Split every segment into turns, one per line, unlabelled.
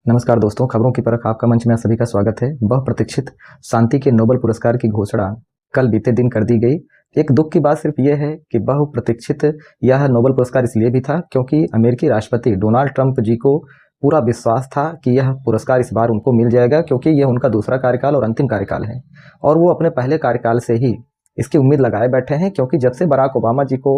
नमस्कार दोस्तों, खबरों की परख आपका मंच में आप सभी का स्वागत है। बहुप्रतीक्षित शांति के नोबेल पुरस्कार की घोषणा कल बीते दिन कर दी गई। एक दुख की बात सिर्फ ये है कि बहुप्रतीक्षित यह नोबेल पुरस्कार इसलिए भी था क्योंकि अमेरिकी राष्ट्रपति डोनाल्ड ट्रंप जी को पूरा विश्वास था कि यह पुरस्कार इस बार उनको मिल जाएगा, क्योंकि यह उनका दूसरा कार्यकाल और अंतिम कार्यकाल है और वो अपने पहले कार्यकाल से ही इसकी उम्मीद लगाए बैठे हैं। क्योंकि जब से बराक ओबामा जी को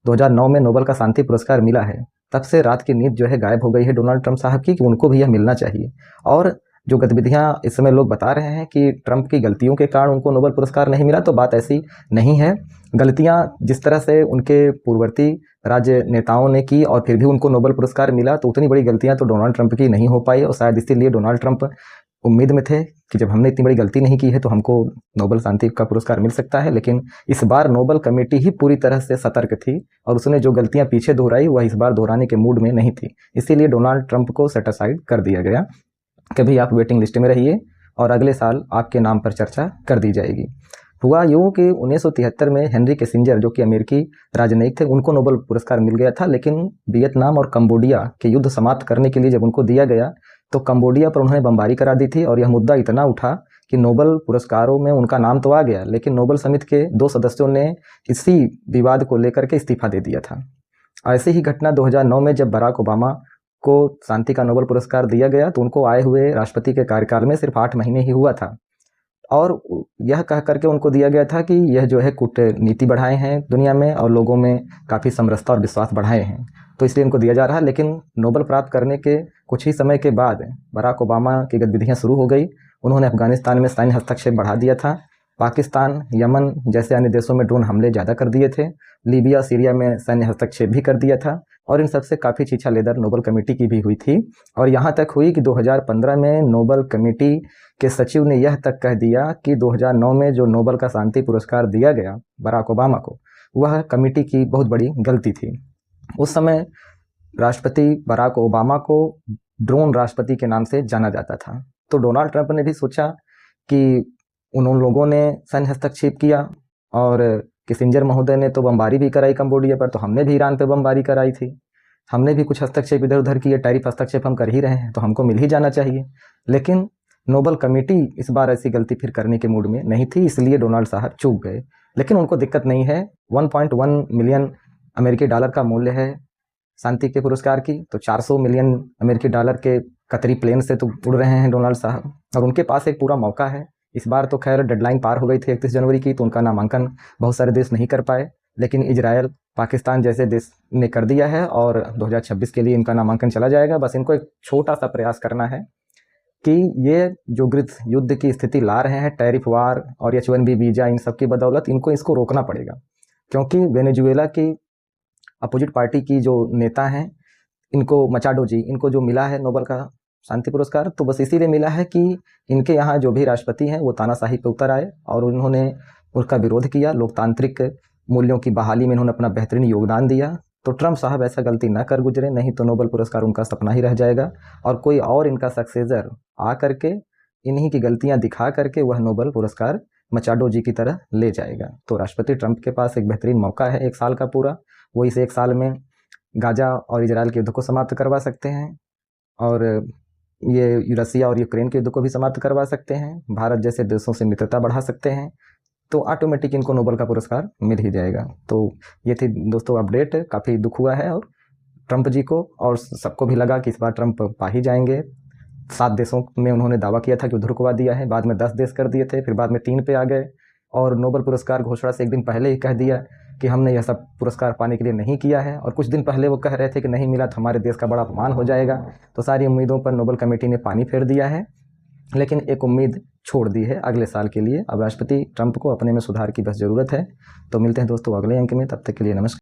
2009 में नोबेल का शांति पुरस्कार मिला है, तब से रात की नींद जो है गायब हो गई है डोनाल्ड ट्रंप साहब की कि उनको भी यह मिलना चाहिए। और जो गतिविधियां इस समय लोग बता रहे हैं कि ट्रंप की गलतियों के कारण उनको नोबेल पुरस्कार नहीं मिला, तो बात ऐसी नहीं है। गलतियां जिस तरह से उनके पूर्ववर्ती राज्य नेताओं ने की और फिर भी उनको नोबेल पुरस्कार मिला, तो उतनी बड़ी गलतियां तो डोनाल्ड ट्रंप की नहीं हो पाई और शायद इसीलिए डोनाल्ड ट्रंप उम्मीद में थे कि जब हमने इतनी बड़ी गलती नहीं की है तो हमको नोबेल शांति का पुरस्कार मिल सकता है। लेकिन इस बार नोबेल कमेटी ही पूरी तरह से सतर्क थी और उसने जो गलतियां पीछे दोहराई वह इस बार दोहराने के मूड में नहीं थी। इसीलिए डोनाल्ड ट्रंप को सेट असाइड कर दिया गया कि भाई आप वेटिंग लिस्ट में रहिए और अगले साल आपके नाम पर चर्चा कर दी जाएगी। हुआ यूं कि 1973 में हेनरी किसिंजर, जो कि अमेरिकी राजनयिक थे, उनको नोबेल पुरस्कार मिल गया था। लेकिन वियतनाम और कंबोडिया के युद्ध समाप्त करने के लिए जब उनको दिया गया तो कंबोडिया पर उन्होंने बमबारी करा दी थी और यह मुद्दा इतना उठा कि नोबेल पुरस्कारों में उनका नाम तो आ गया, लेकिन नोबेल समिति के 2 सदस्यों ने इसी विवाद को लेकर के इस्तीफा दे दिया था। ऐसी ही घटना 2009 में जब बराक ओबामा को शांति का नोबेल पुरस्कार दिया गया तो उनको आए हुए राष्ट्रपति के कार्यकाल में सिर्फ 8 महीने ही हुआ था और यह कह करके उनको दिया गया था कि यह जो है कूटनीति बढ़ाए हैं दुनिया में और लोगों में काफ़ी समरसता और विश्वास बढ़ाए हैं, तो इसलिए इनको दिया जा रहा है। लेकिन नोबेल प्राप्त करने के कुछ ही समय के बाद बराक ओबामा की गतिविधियां शुरू हो गई। उन्होंने अफगानिस्तान में सैन्य हस्तक्षेप बढ़ा दिया था, पाकिस्तान, यमन जैसे अन्य देशों में ड्रोन हमले ज़्यादा कर दिए थे, लीबिया, सीरिया में सैन्य हस्तक्षेप भी कर दिया था और इन सबसे काफ़ी छीछा लेदर नोबेल कमेटी की भी हुई थी। और यहाँ तक हुई कि 2015 में नोबेल कमेटी के सचिव ने यह तक कह दिया कि 2009 में जो नोबेल का शांति पुरस्कार दिया गया बराक ओबामा को, वह कमेटी की बहुत बड़ी गलती थी। उस समय राष्ट्रपति बराक ओबामा को ड्रोन राष्ट्रपति के नाम से जाना जाता था, तो डोनाल्ड ट्रंप ने भी सोचा कि उन लोगों ने सैन्य हस्तक्षेप किया और किसिंजर महोदय ने तो बमबारी भी कराई कंबोडिया पर, तो हमने भी ईरान पे बमबारी कराई थी, हमने भी कुछ हस्तक्षेप इधर उधर किए, टैरिफ हस्तक्षेप हम कर ही रहे हैं, तो हमको मिल ही जाना चाहिए। लेकिन नोबेल कमेटी इस बार ऐसी गलती फिर करने के मूड में नहीं थी, इसलिए डोनाल्ड साहब चूक गए। लेकिन उनको दिक्कत नहीं है, 1.1 मिलियन अमेरिकी डॉलर का मूल्य है शांति के पुरस्कार की, तो 400 मिलियन अमेरिकी डॉलर के कतरी प्लेन से तो उड़ रहे हैं डोनाल्ड साहब और उनके पास एक पूरा मौका है। इस बार तो खैर डेडलाइन पार हो गई थी 31 जनवरी की, तो उनका नामांकन बहुत सारे देश नहीं कर पाए, लेकिन इजराइल, पाकिस्तान जैसे देश ने कर दिया है और 2026 के लिए इनका नामांकन चला जाएगा। बस इनको एक छोटा सा प्रयास करना है कि ये जो गृह युद्ध की स्थिति ला रहे हैं, टैरिफ वार और H1B वीजा, इन सब की बदौलत इसको रोकना पड़ेगा। क्योंकि वेनेजुएला की अपोजिट पार्टी की जो नेता हैं, इनको मचाडो जी, इनको जो मिला है नोबेल का शांति पुरस्कार, तो बस इसीलिए मिला है कि इनके यहाँ जो भी राष्ट्रपति हैं वो तानाशाही पे उतर आए और उन्होंने उसका विरोध किया, लोकतांत्रिक मूल्यों की बहाली में इन्होंने अपना बेहतरीन योगदान दिया। तो ट्रंप साहब ऐसा गलती ना कर गुजरे, नहीं तो नोबेल पुरस्कार उनका सपना ही रह जाएगा और कोई और इनका सक्सेसर आ करके इन्हीं की गलतियां दिखा करके वह नोबेल पुरस्कार मचाडो जी की तरह ले जाएगा। तो राष्ट्रपति ट्रंप के पास एक बेहतरीन मौका है 1 साल का पूरा, वो इस 1 साल में गाजा और इजराइल के युद्ध को समाप्त करवा सकते हैं और ये रसिया और यूक्रेन के युद्ध को भी समाप्त करवा सकते हैं, भारत जैसे देशों से मित्रता बढ़ा सकते हैं, तो ऑटोमेटिक इनको नोबेल का पुरस्कार मिल ही जाएगा। तो ये थी दोस्तों अपडेट, काफ़ी दुख हुआ है और ट्रंप जी को और सबको भी लगा कि इस बार ट्रंप पा ही जाएंगे। 7 देशों में उन्होंने दावा किया था कि उधर रुकवा दिया है, बाद में 10 देश कर दिए थे, फिर बाद में 3 पे आ गए और नोबेल पुरस्कार घोषणा से एक दिन पहले ही कह दिया कि हमने यह सब पुरस्कार पाने के लिए नहीं किया है और कुछ दिन पहले वो कह रहे थे कि नहीं मिला तो हमारे देश का बड़ा अपमान हो जाएगा। तो सारी उम्मीदों पर नोबेल कमेटी ने पानी फेर दिया है, लेकिन एक उम्मीद छोड़ दी है अगले साल के लिए। अब राष्ट्रपति ट्रंप को अपने में सुधार की बस ज़रूरत है। तो मिलते हैं दोस्तों अगले अंक में, तब तक के लिए नमस्कार।